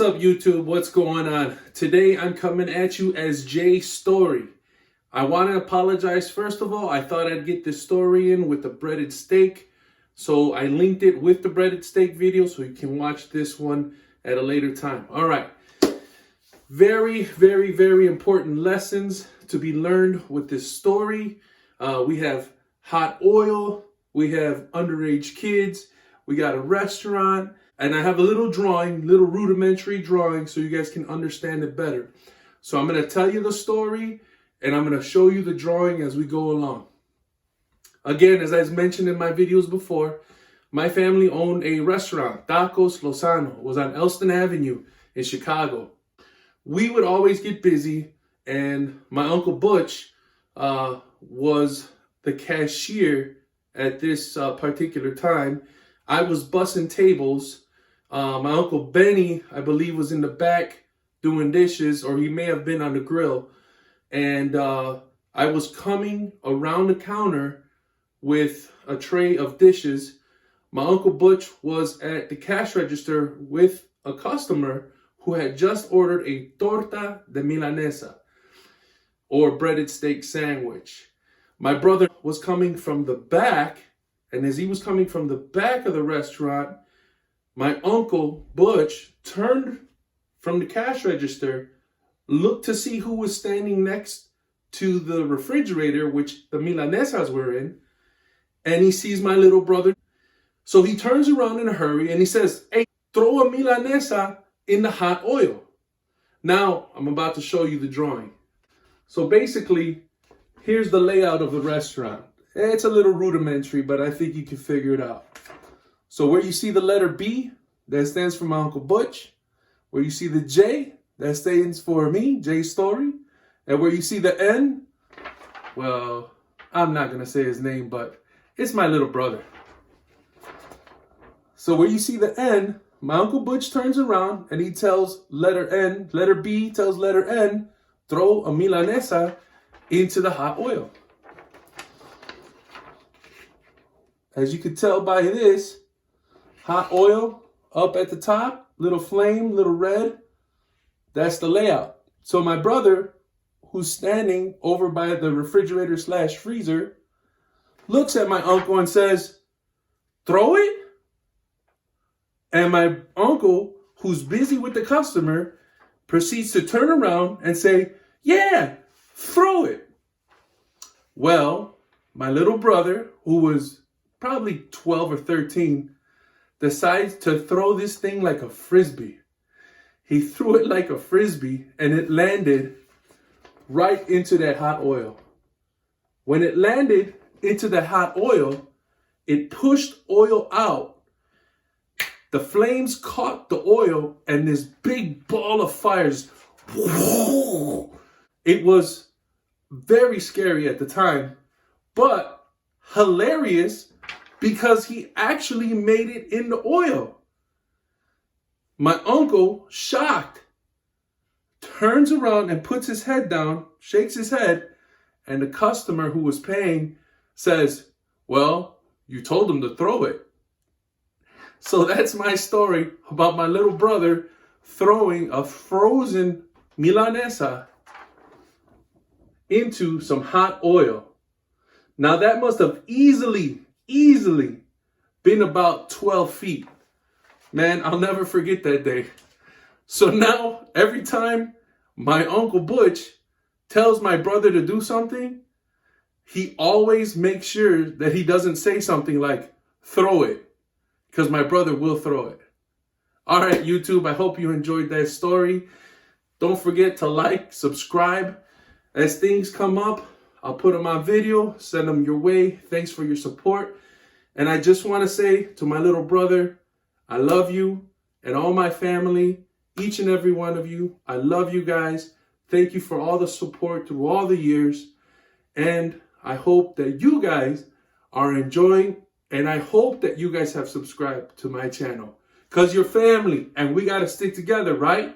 up, YouTube? What's going on? Today I'm coming at you as Jay Story. I want to apologize. First of all, I thought I'd get this story in with the breaded steak. So I linked it with the breaded steak video so you can watch this one at a later time. All right. Very, very, very important lessons to be learned with this story. We have hot oil. We have underage kids. We got a restaurant. And I have a little drawing, little rudimentary drawing so you guys can understand it better. So I'm going to tell you the story and I'm going to show you the drawing as we go along. Again, as I mentioned in my videos before, my family owned a restaurant, Tacos Lozano. It was on Elston Avenue in Chicago. We would always get busy, and my Uncle Butch was the cashier at this particular time. I was bussing tables. My Uncle Benny, I believe, was in the back doing dishes, or he may have been on the grill. And I was coming around the counter with a tray of dishes. My Uncle Butch was at the cash register with a customer who had just ordered a torta de milanesa, or breaded steak sandwich. My brother was coming from the back, and as he was coming from the back of the restaurant, my Uncle Butch turned from the cash register, looked to see who was standing next to the refrigerator, which the milanesas were in, and he sees my little brother. So he turns around in a hurry and he says, "Hey, throw a milanesa in the hot oil." Now, I'm about to show you the drawing. So basically, here's the layout of the restaurant. It's a little rudimentary, but I think you can figure it out. So where you see the letter B, that stands for my Uncle Butch. Where you see the J, that stands for me, Jay Story. And where you see the N, well, I'm not going to say his name, but it's my little brother. So where you see the N, my Uncle Butch turns around and he tells letter N, letter B tells letter N, throw a milanesa into the hot oil. As you can tell by this, hot oil up at the top, little flame, little red. That's the layout. So my brother, who's standing over by the refrigerator / freezer, looks at my uncle and says, "Throw it?" And my uncle, who's busy with the customer, proceeds to turn around and say, "Yeah, throw it." Well, my little brother, who was probably 12 or 13, decides to throw this thing like a frisbee. He threw it like a frisbee and it landed right into that hot oil. When it landed into the hot oil, it pushed oil out. The flames caught the oil and this big ball of fires. It was very scary at the time, but hilarious because he actually made it in the oil. My uncle, shocked, turns around and puts his head down, shakes his head, and the customer who was paying says, "Well, you told him to throw it." So that's my story about my little brother throwing a frozen milanesa into some hot oil. Now that must have easily been about 12 feet. Man, I'll never forget that day. So now, every time my Uncle Butch tells my brother to do something, he always makes sure that he doesn't say something like, "Throw it," because my brother will throw it. All right, YouTube, I hope you enjoyed that story. Don't forget to like, subscribe. As things come up, I'll put them on video, send them your way. Thanks for your support. And I just want to say to my little brother, I love you and all my family, each and every one of you. I love you guys. Thank you for all the support through all the years. And I hope that you guys are enjoying, and I hope that you guys have subscribed to my channel because you're family and we got to stick together, right?